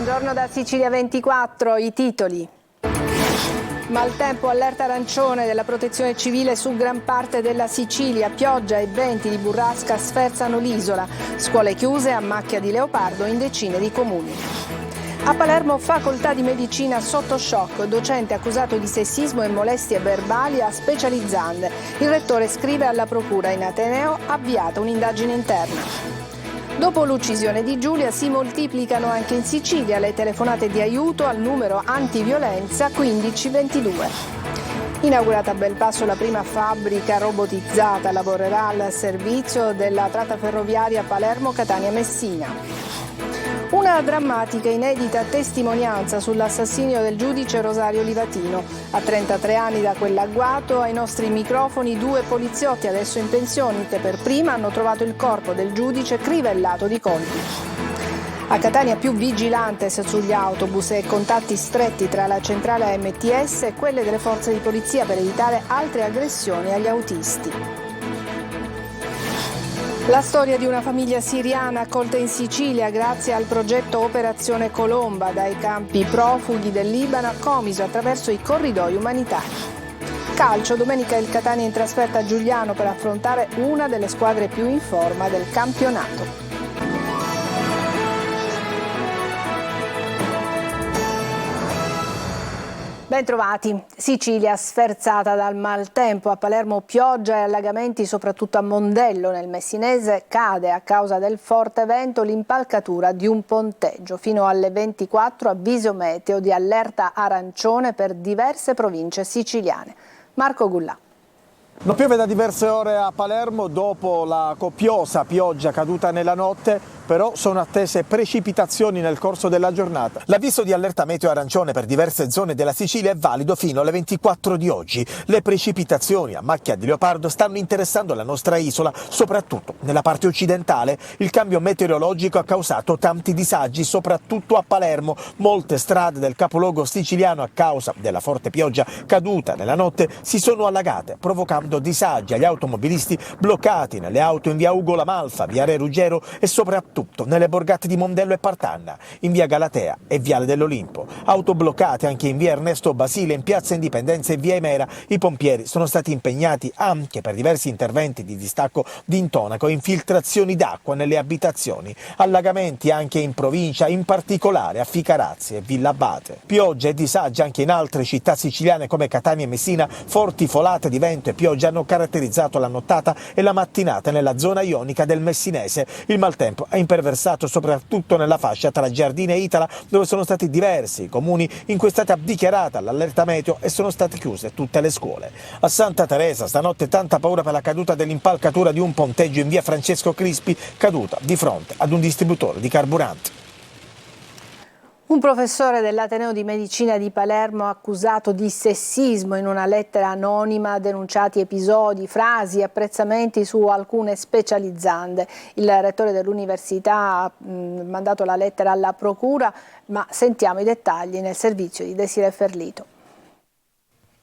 Buongiorno da Sicilia 24, i titoli. Maltempo, allerta arancione della Protezione Civile su gran parte della Sicilia, pioggia e venti di burrasca sferzano l'isola, scuole chiuse a macchia di leopardo in decine di comuni. A Palermo facoltà di medicina sotto shock, docente accusato di sessismo e molestie verbali a specializzande. Il rettore scrive alla procura, in ateneo avviata un'indagine interna. Dopo l'uccisione di Giulia si moltiplicano anche in Sicilia le telefonate di aiuto al numero antiviolenza 1522. Inaugurata a Belpasso la prima fabbrica robotizzata, lavorerà al servizio della tratta ferroviaria Palermo-Catania-Messina. Una drammatica inedita testimonianza sull'assassinio del giudice Rosario Livatino. A 33 anni da quell'agguato, ai nostri microfoni 2 poliziotti adesso in pensione che per prima hanno trovato il corpo del giudice crivellato di colpi. A Catania più vigilantes sugli autobus e contatti stretti tra la centrale AMTS e quelle delle forze di polizia per evitare altre aggressioni agli autisti. La storia di una famiglia siriana accolta in Sicilia grazie al progetto Operazione Colomba, dai campi profughi del Libano a Comiso attraverso i corridoi umanitari. Calcio, domenica il Catania in trasferta a Giugliano per affrontare una delle squadre più in forma del campionato. Bentrovati. Sicilia sferzata dal maltempo, a Palermo pioggia e allagamenti soprattutto a Mondello nel Messinese, cade a causa del forte vento l'impalcatura di un ponteggio. Fino alle 24 avviso meteo di allerta arancione per diverse province siciliane. Marco Gullà. Non piove da diverse ore a Palermo dopo la copiosa pioggia caduta nella notte, però sono attese precipitazioni nel corso della giornata. L'avviso di allerta meteo arancione per diverse zone della Sicilia è valido fino alle 24 di oggi. Le precipitazioni a macchia di leopardo stanno interessando la nostra isola, soprattutto nella parte occidentale. Il cambio meteorologico ha causato tanti disagi, soprattutto a Palermo. Molte strade del capoluogo siciliano, a causa della forte pioggia caduta nella notte, si sono allagate, provocando disagi agli automobilisti bloccati nelle auto in via Ugo La Malfa, via Re Ruggero e soprattutto nelle borgate di Mondello e Partanna, in via Galatea e viale dell'Olimpo. Auto bloccate anche in via Ernesto Basile, in piazza Indipendenza e via Imera. I pompieri sono stati impegnati anche per diversi interventi di distacco di intonaco e infiltrazioni d'acqua nelle abitazioni. Allagamenti anche in provincia, in particolare a Ficarazzi e Villa Abate. Piogge e disagi anche in altre città siciliane come Catania e Messina. Forti folate di vento e piogge hanno caratterizzato la nottata e la mattinata nella zona ionica del Messinese. Il maltempo ha imperversato soprattutto nella fascia tra Giardine e Itala, dove sono stati diversi i comuni in cui è stata dichiarata l'allerta meteo e sono state chiuse tutte le scuole. A Santa Teresa stanotte tanta paura per la caduta dell'impalcatura di un ponteggio in via Francesco Crispi, caduta di fronte ad un distributore di carburanti. Un professore dell'Ateneo di Medicina di Palermo accusato di sessismo. In una lettera anonima denunciati episodi, frasi, apprezzamenti su alcune specializzande. Il rettore dell'università ha mandato la lettera alla procura, ma sentiamo i dettagli nel servizio di Desiree Ferlito.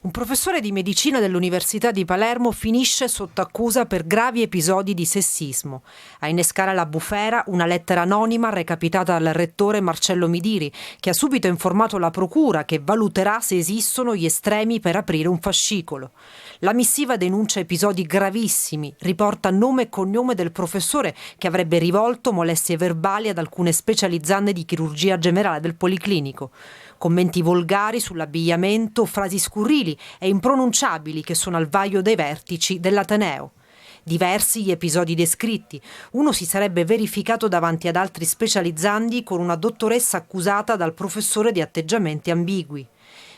Un professore di medicina dell'Università di Palermo finisce sotto accusa per gravi episodi di sessismo. A innescare la bufera una lettera anonima recapitata dal rettore Marcello Midiri, che ha subito informato la procura che valuterà se esistono gli estremi per aprire un fascicolo. La missiva denuncia episodi gravissimi, riporta nome e cognome del professore che avrebbe rivolto molestie verbali ad alcune specializzande di chirurgia generale del Policlinico. Commenti volgari sull'abbigliamento, frasi scurrili e impronunciabili che sono al vaglio dei vertici dell'Ateneo. Diversi gli episodi descritti. Uno si sarebbe verificato davanti ad altri specializzandi con una dottoressa accusata dal professore di atteggiamenti ambigui.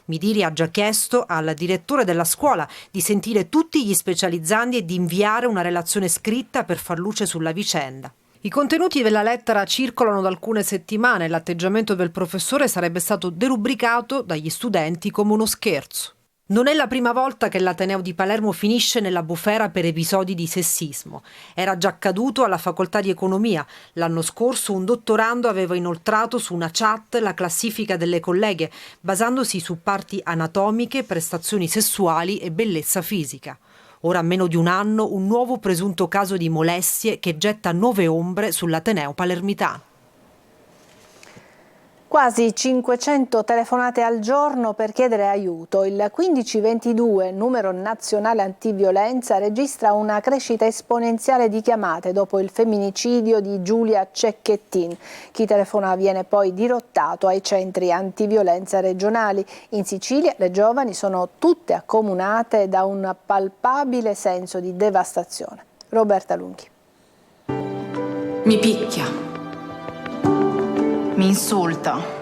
Midiri ha già chiesto al direttore della scuola di sentire tutti gli specializzandi e di inviare una relazione scritta per far luce sulla vicenda. I contenuti della lettera circolano da alcune settimane. L'atteggiamento del professore sarebbe stato derubricato dagli studenti come uno scherzo. Non è la prima volta che l'Ateneo di Palermo finisce nella bufera per episodi di sessismo. Era già accaduto alla facoltà di economia. L'anno scorso un dottorando aveva inoltrato su una chat la classifica delle colleghe, basandosi su parti anatomiche, prestazioni sessuali e bellezza fisica. Ora, a meno di un anno, un nuovo presunto caso di molestie che getta nuove ombre sull'Ateneo palermitano. Quasi 500 telefonate al giorno per chiedere aiuto. Il 1522, numero nazionale antiviolenza, registra una crescita esponenziale di chiamate dopo il femminicidio di Giulia Cecchettin. Chi telefona viene poi dirottato ai centri antiviolenza regionali. In Sicilia le giovani sono tutte accomunate da un palpabile senso di devastazione. Roberta Lunghi. Mi picchia. Mi insulta.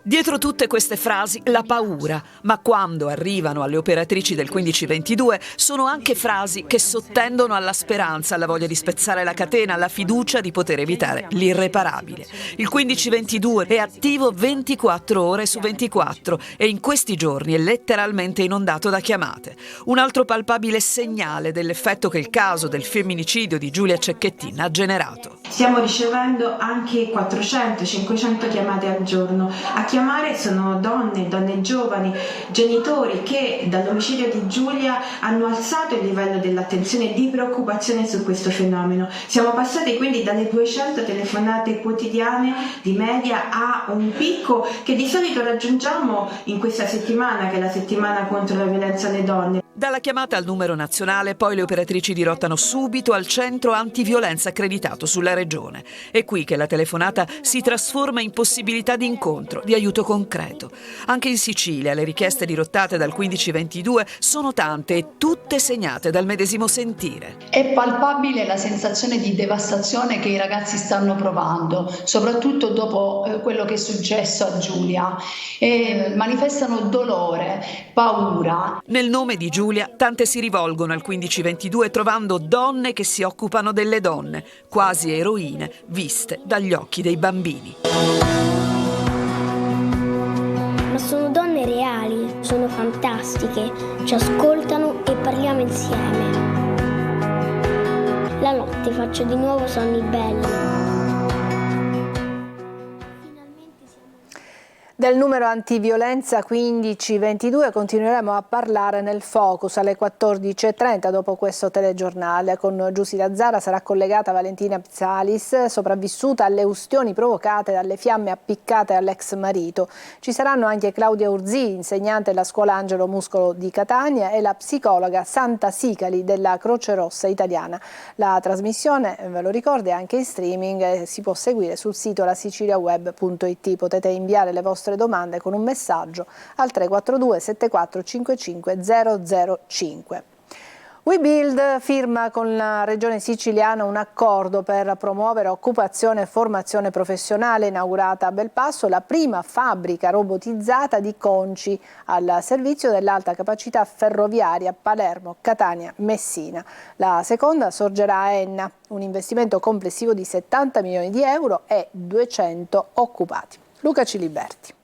Dietro tutte queste frasi la paura, ma quando arrivano alle operatrici del 1522 sono anche frasi che sottendono alla speranza, alla voglia di spezzare la catena, alla fiducia di poter evitare l'irreparabile. Il 1522 è attivo 24 ore su 24 e in questi giorni è letteralmente inondato da chiamate. Un altro palpabile segnale dell'effetto che il caso del femminicidio di Giulia Cecchettin ha generato. Stiamo ricevendo anche 400-500 chiamate al giorno. A chiamare sono donne giovani, genitori che dall'omicidio di Giulia hanno alzato il livello dell'attenzione e di preoccupazione su questo fenomeno. Siamo passati quindi dalle 200 telefonate quotidiane di media a un picco che di solito raggiungiamo in questa settimana, che è la settimana contro la violenza alle donne. Dalla chiamata al numero nazionale poi le operatrici dirottano subito al centro antiviolenza accreditato sulla regione. È qui che la telefonata si trasforma in possibilità di incontro, di aiuto concreto. Anche in Sicilia le richieste dirottate dal 1522 sono tante e tutte segnate dal medesimo sentire. È palpabile la sensazione di devastazione che i ragazzi stanno provando, soprattutto dopo quello che è successo a Giulia. Manifestano dolore, paura. Nel nome di Giulia, tante si rivolgono al 1522 trovando donne che si occupano delle donne, quasi eroine viste dagli occhi dei bambini. Ma sono donne reali, sono fantastiche, ci ascoltano e parliamo insieme. La notte faccio di nuovo sonni belli. Del numero antiviolenza 1522 continueremo a parlare nel Focus alle 14.30 dopo questo telegiornale. Con Giusy Lazzara sarà collegata Valentina Psalis, sopravvissuta alle ustioni provocate dalle fiamme appiccate all'ex marito. Ci saranno anche Claudia Urzì, insegnante della scuola Angelo Muscolo di Catania, e la psicologa Santa Sicali della Croce Rossa Italiana. La trasmissione, ve lo ricordo, è anche in streaming e si può seguire sul sito lasiciliaweb.it. Potete inviare le vostre domande con un messaggio al 342 7455 005. WeBuild firma con la Regione Siciliana un accordo per promuovere occupazione e formazione professionale. Inaugurata a Belpasso la prima fabbrica robotizzata di conci al servizio dell'alta capacità ferroviaria Palermo, Catania, Messina. La seconda sorgerà a Enna, un investimento complessivo di 70 milioni di euro e 200 occupati. Luca Ciliberti.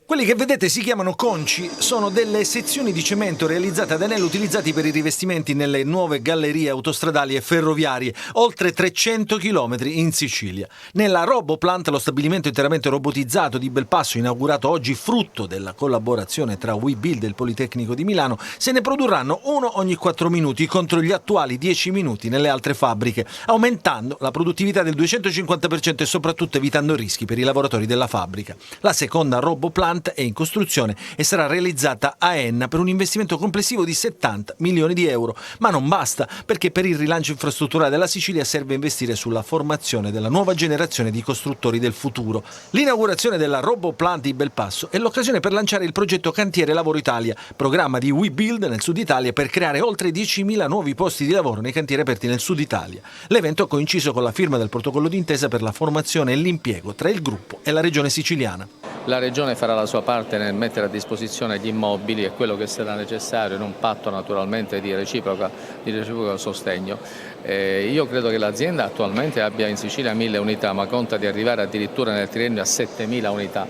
Quelli che vedete si chiamano conci, sono delle sezioni di cemento realizzate ad anello utilizzati per i rivestimenti nelle nuove gallerie autostradali e ferroviarie, oltre 300 chilometri in Sicilia. Nella Roboplant, lo stabilimento interamente robotizzato di Belpasso, inaugurato oggi frutto della collaborazione tra WeBuild e il Politecnico di Milano, se ne produrranno uno ogni 4 minuti contro gli attuali 10 minuti nelle altre fabbriche, aumentando la produttività del 250% e soprattutto evitando rischi per i lavoratori della fabbrica. La seconda Roboplant è in costruzione e sarà realizzata a Enna per un investimento complessivo di 70 milioni di euro. Ma non basta, perché per il rilancio infrastrutturale della Sicilia serve investire sulla formazione della nuova generazione di costruttori del futuro. L'inaugurazione della Roboplant di Belpasso è l'occasione per lanciare il progetto Cantiere Lavoro Italia, programma di WeBuild nel Sud Italia per creare oltre 10.000 nuovi posti di lavoro nei cantieri aperti nel Sud Italia. L'evento ha coinciso con la firma del protocollo d'intesa per la formazione e l'impiego tra il gruppo e la regione siciliana. La Regione farà la sua parte nel mettere a disposizione gli immobili e quello che sarà necessario in un patto naturalmente di reciproco sostegno. Io credo che l'azienda attualmente abbia in Sicilia 1.000 unità, ma conta di arrivare addirittura nel triennio a 7.000 unità.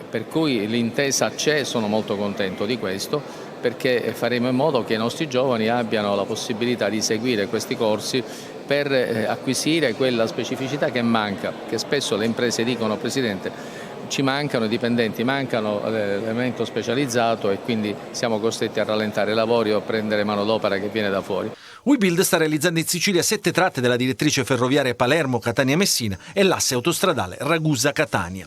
Per cui l'intesa c'è, sono molto contento di questo, perché faremo in modo che i nostri giovani abbiano la possibilità di seguire questi corsi per acquisire quella specificità che manca, che spesso le imprese dicono: Presidente, ci mancano i dipendenti, mancano l'elemento specializzato e quindi siamo costretti a rallentare i lavori o a prendere manodopera che viene da fuori. WeBuild sta realizzando in Sicilia 7 tratte della direttrice ferroviaria Palermo, Catania, Messina e l'asse autostradale Ragusa-Catania.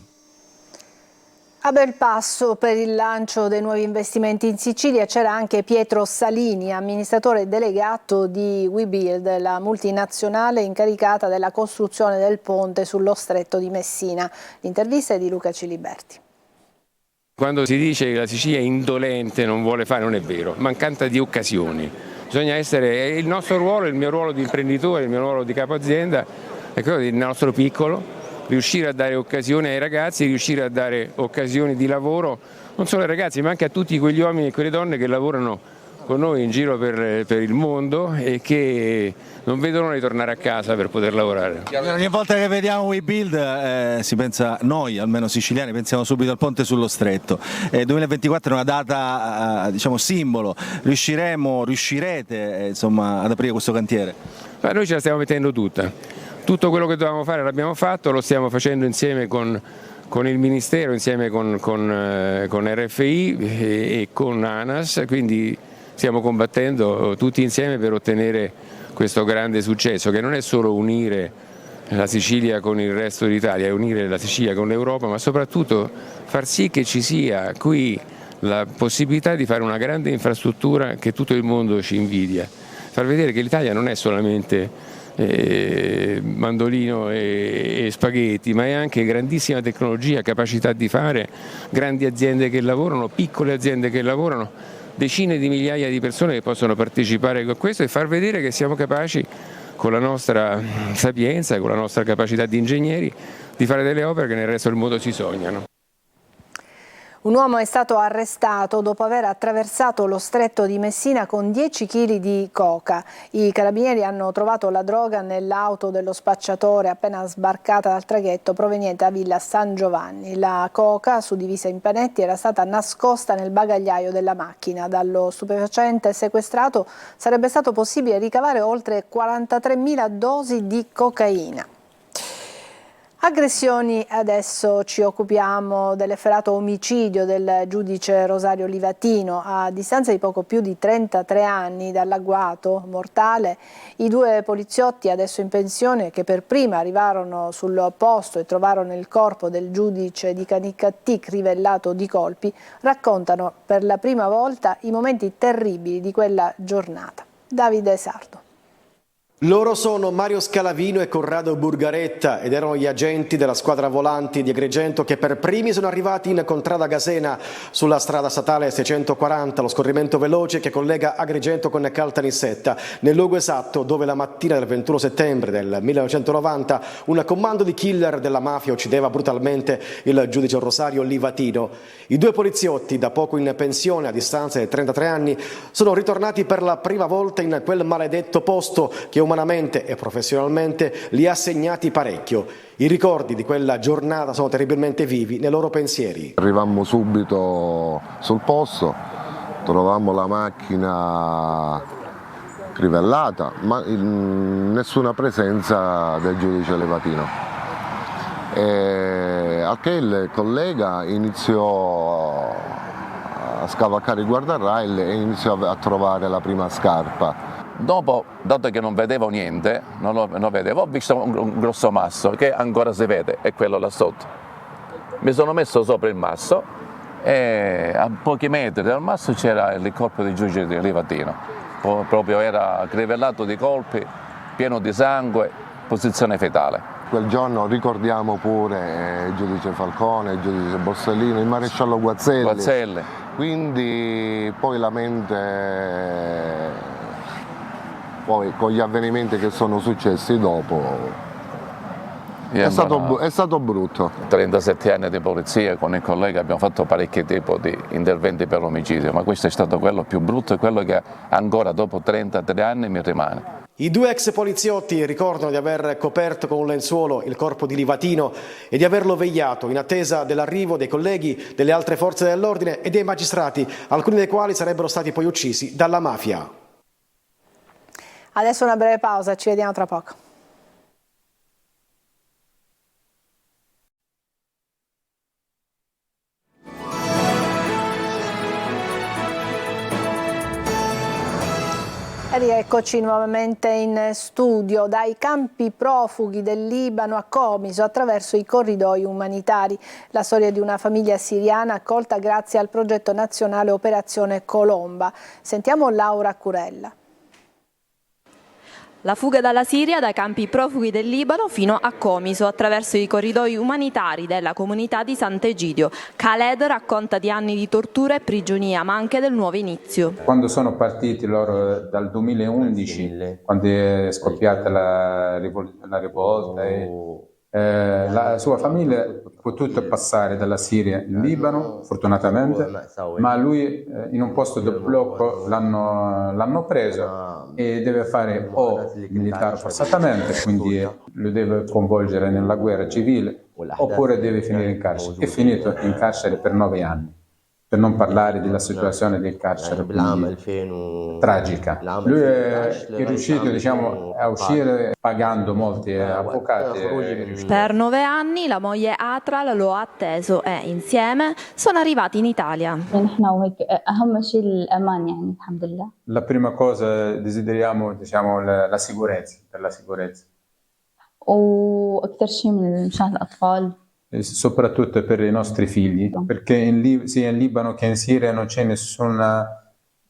A bel passo per il lancio dei nuovi investimenti in Sicilia c'era anche Pietro Salini, amministratore delegato di Webuild, la multinazionale incaricata della costruzione del ponte sullo stretto di Messina. L'intervista è di Luca Ciliberti. Quando si dice che la Sicilia è indolente, non vuole fare, non è vero, mancata di occasioni. Bisogna essere, il nostro ruolo, il mio ruolo di imprenditore, il mio ruolo di capo azienda è quello del nostro piccolo, riuscire a dare occasioni ai ragazzi, riuscire a dare occasioni di lavoro, non solo ai ragazzi ma anche a tutti quegli uomini e quelle donne che lavorano con noi in giro per il mondo e che non vedono di tornare a casa per poter lavorare. Ogni volta che vediamo WeBuild si pensa, noi almeno siciliani, pensiamo subito al ponte sullo stretto. 2024 è una data diciamo simbolo, riuscirete insomma, ad aprire questo cantiere? Ma noi ce la stiamo mettendo tutta. Tutto quello che dovevamo fare l'abbiamo fatto, lo stiamo facendo insieme con il Ministero, insieme con RFI e con ANAS, quindi stiamo combattendo tutti insieme per ottenere questo grande successo, che non è solo unire la Sicilia con il resto d'Italia, è unire la Sicilia con l'Europa, ma soprattutto far sì che ci sia qui la possibilità di fare una grande infrastruttura che tutto il mondo ci invidia, far vedere che l'Italia non è solamente mandolino e spaghetti, ma è anche grandissima tecnologia, capacità di fare, grandi aziende che lavorano, piccole aziende che lavorano, decine di migliaia di persone che possono partecipare a questo e far vedere che siamo capaci con la nostra sapienza, con la nostra capacità di ingegneri, di fare delle opere che nel resto del mondo si sognano. Un uomo è stato arrestato dopo aver attraversato lo stretto di Messina con 10 kg di coca. I carabinieri hanno trovato la droga nell'auto dello spacciatore appena sbarcata dal traghetto proveniente da Villa San Giovanni. La coca, suddivisa in panetti, era stata nascosta nel bagagliaio della macchina. Dallo stupefacente sequestrato sarebbe stato possibile ricavare oltre 43.000 dosi di cocaina. Aggressioni, adesso ci occupiamo dell'efferato omicidio del giudice Rosario Livatino. A distanza di poco più di 33 anni dall'agguato mortale, i due poliziotti adesso in pensione che per prima arrivarono sul posto e trovarono il corpo del giudice di Canicattì crivellato di colpi, raccontano per la prima volta i momenti terribili di quella giornata. Davide Sardo. Loro sono Mario Scalavino e Corrado Burgaretta ed erano gli agenti della squadra volanti di Agrigento che per primi sono arrivati in contrada Gasena sulla strada statale 640, lo scorrimento veloce che collega Agrigento con Caltanissetta, nel luogo esatto dove la mattina del 21 settembre del 1990 un comando di killer della mafia uccideva brutalmente il giudice Rosario Livatino. I due poliziotti, da poco in pensione a distanza di 33 anni, sono ritornati per la prima volta in quel maledetto posto che umanamente e professionalmente li ha segnati parecchio. I ricordi di quella giornata sono terribilmente vivi nei loro pensieri. Arrivammo subito sul posto, trovammo la macchina crivellata, ma nessuna presenza del giudice Livatino. Al che il collega iniziò a scavalcare il guardrail e iniziò a trovare la prima scarpa. Dopo, dato che non vedevo niente, non vedevo, ho visto un grosso masso che ancora si vede, è quello là sotto. Mi sono messo sopra il masso e a pochi metri dal masso c'era il corpo del giudice Livatino. Proprio era crivellato di colpi, pieno di sangue, posizione fetale. Quel giorno ricordiamo pure il giudice Falcone, il giudice Borsellino, il maresciallo Guazzelli. Quindi poi la mente... Poi con gli avvenimenti che sono successi dopo è stato brutto. 37 anni di polizia, con il collega abbiamo fatto parecchi tipi di interventi per l'omicidio, ma questo è stato quello più brutto e quello che ancora dopo 33 anni mi rimane. I due ex poliziotti ricordano di aver coperto con un lenzuolo il corpo di Livatino e di averlo vegliato in attesa dell'arrivo dei colleghi delle altre forze dell'ordine e dei magistrati, alcuni dei quali sarebbero stati poi uccisi dalla mafia. Adesso una breve pausa, ci vediamo tra poco. Rieccoci nuovamente in studio. Dai campi profughi del Libano a Comiso attraverso i corridoi umanitari. La storia di una famiglia siriana accolta grazie al progetto nazionale Operazione Colomba. Sentiamo Laura Curella. La fuga dalla Siria dai campi profughi del Libano fino a Comiso attraverso i corridoi umanitari della comunità di Sant'Egidio. Khaled racconta di anni di tortura e prigionia, ma anche del nuovo inizio. Quando sono partiti loro dal 2011, quando è scoppiata la rivolta, la sua famiglia ha potuto passare dalla Siria in Libano, fortunatamente, ma lui in un posto di blocco l'hanno preso e deve fare o militare forzatamente, quindi lo deve coinvolgere nella guerra civile, oppure deve finire in carcere. È finito in carcere per 9 anni. Per non parlare della situazione del carcere, tragica. Lui è riuscito, diciamo, a uscire pagando molti avvocati. Per 9 anni la moglie Atral lo ha atteso e insieme sono arrivati in Italia. La prima cosa desideriamo, diciamo, la sicurezza, per la sicurezza. E soprattutto per i nostri figli, perché sia in Libano che in Siria non c'è nessuna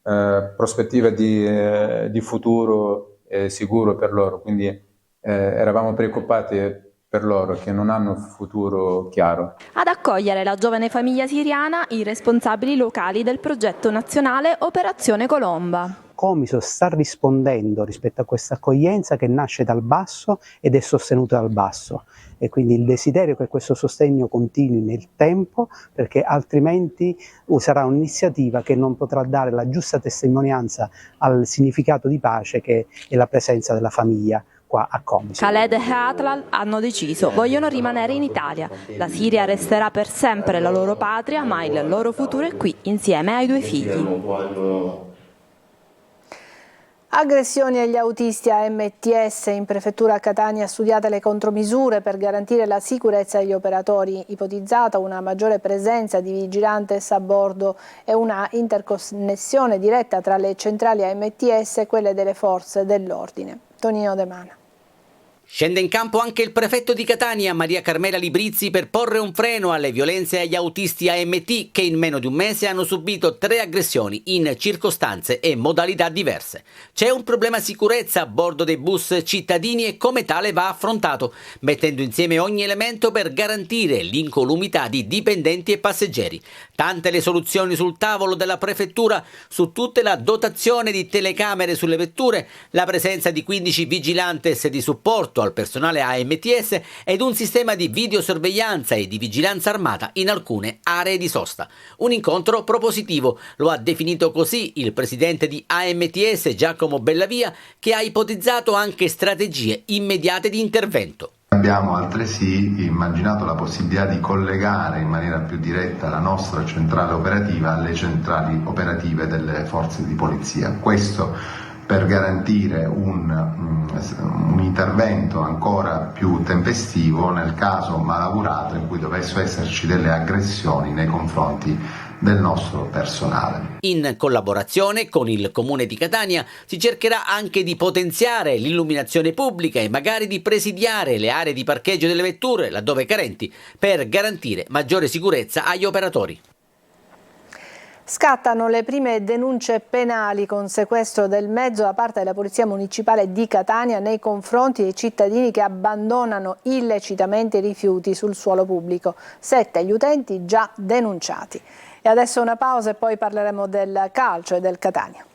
prospettiva di futuro sicuro per loro, quindi eravamo preoccupati per loro che non hanno un futuro chiaro. Ad accogliere la giovane famiglia siriana i responsabili locali del progetto nazionale Operazione Colomba. Comiso sta rispondendo rispetto a questa accoglienza che nasce dal basso ed è sostenuta dal basso, e quindi il desiderio che questo sostegno continui nel tempo, perché altrimenti sarà un'iniziativa che non potrà dare la giusta testimonianza al significato di pace che è la presenza della famiglia qua a Comiso. Khaled e Atlal hanno deciso, vogliono rimanere in Italia. La Siria resterà per sempre la loro patria, ma il loro futuro è qui insieme ai 2 figli. Aggressioni agli autisti a MTS. In prefettura Catania studiate le contromisure per garantire la sicurezza degli operatori, ipotizzata una maggiore presenza di vigilantes a bordo e una interconnessione diretta tra le centrali AMTS e quelle delle forze dell'ordine. Tonino De Mana. Scende in campo anche il prefetto di Catania, Maria Carmela Librizzi, per porre un freno alle violenze agli autisti AMT che in meno di un mese hanno subito 3 aggressioni in circostanze e modalità diverse. C'è un problema sicurezza a bordo dei bus cittadini e come tale va affrontato, mettendo insieme ogni elemento per garantire l'incolumità di dipendenti e passeggeri. Tante le soluzioni sul tavolo della prefettura, su tutte la dotazione di telecamere sulle vetture, la presenza di 15 vigilantes di supporto al personale AMTS ed un sistema di videosorveglianza e di vigilanza armata in alcune aree di sosta. Un incontro propositivo, lo ha definito così il presidente di AMTS Giacomo Bellavia, che ha ipotizzato anche strategie immediate di intervento. Abbiamo altresì immaginato la possibilità di collegare in maniera più diretta la nostra centrale operativa alle centrali operative delle forze di polizia. Questo per garantire un intervento ancora più tempestivo nel caso malaugurato in cui dovessero esserci delle aggressioni nei confronti del nostro personale. In collaborazione con il Comune di Catania si cercherà anche di potenziare l'illuminazione pubblica e magari di presidiare le aree di parcheggio delle vetture laddove carenti per garantire maggiore sicurezza agli operatori. Scattano le prime denunce penali con sequestro del mezzo da parte della Polizia Municipale di Catania nei confronti dei cittadini che abbandonano illecitamente i rifiuti sul suolo pubblico. 7 gli utenti già denunciati. E adesso una pausa e poi parleremo del calcio e del Catania.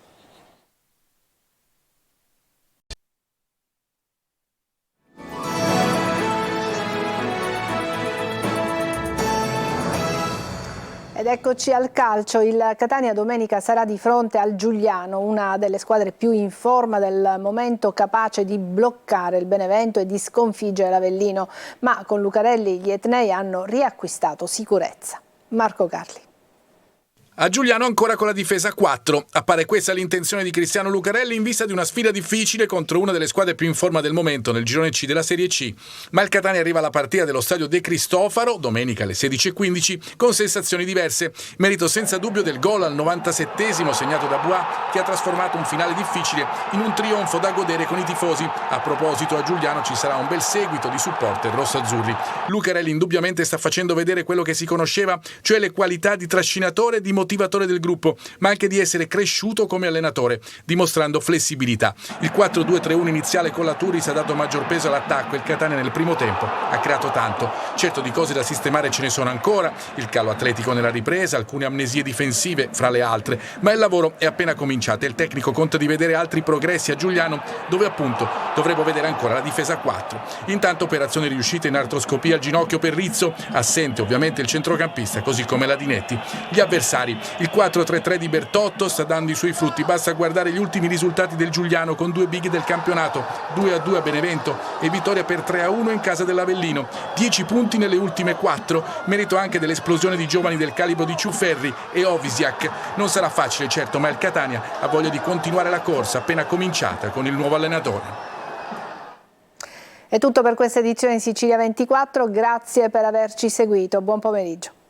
Ed eccoci al calcio. Il Catania domenica sarà di fronte al Giuliano, una delle squadre più in forma del momento, capace di bloccare il Benevento e di sconfiggere l'Avellino. Ma con Lucarelli gli etnei hanno riacquistato sicurezza. Marco Carli. A Giuliano ancora con la difesa a 4. Appare questa l'intenzione di Cristiano Lucarelli in vista di una sfida difficile contro una delle squadre più in forma del momento nel girone C della Serie C. Ma il Catania arriva alla partita dello stadio De Cristofaro, domenica alle 16:15, con sensazioni diverse. Merito senza dubbio del gol al 97esimo segnato da Bois, che ha trasformato un finale difficile in un trionfo da godere con i tifosi. A proposito, a Giuliano ci sarà un bel seguito di supporter rossazzurri. Lucarelli indubbiamente sta facendo vedere quello che si conosceva, cioè le qualità di trascinatore e di motivatore del gruppo, ma anche di essere cresciuto come allenatore, dimostrando flessibilità. Il 4-2-3-1 iniziale con la Turris ha dato maggior peso all'attacco e il Catania nel primo tempo ha creato tanto. Certo, di cose da sistemare ce ne sono ancora, il calo atletico nella ripresa, alcune amnesie difensive fra le altre, ma il lavoro è appena cominciato e il tecnico conta di vedere altri progressi a Giuliano, dove appunto dovremo vedere ancora la difesa a 4. Intanto operazione riuscita in artroscopia al ginocchio per Rizzo, assente ovviamente il centrocampista, così come la Dinetti. Gli avversari: il 4-3-3 di Bertotto sta dando i suoi frutti, basta guardare gli ultimi risultati del Giuliano con 2 big del campionato, 2-2 a Benevento e vittoria per 3-1 in casa dell'Avellino, 10 punti nelle ultime 4, merito anche dell'esplosione di giovani del calibro di Ciufferri e Ovisiak. Non sarà facile certo, ma il Catania ha voglia di continuare la corsa appena cominciata con il nuovo allenatore. È tutto per questa edizione di Sicilia 24, grazie per averci seguito, buon pomeriggio.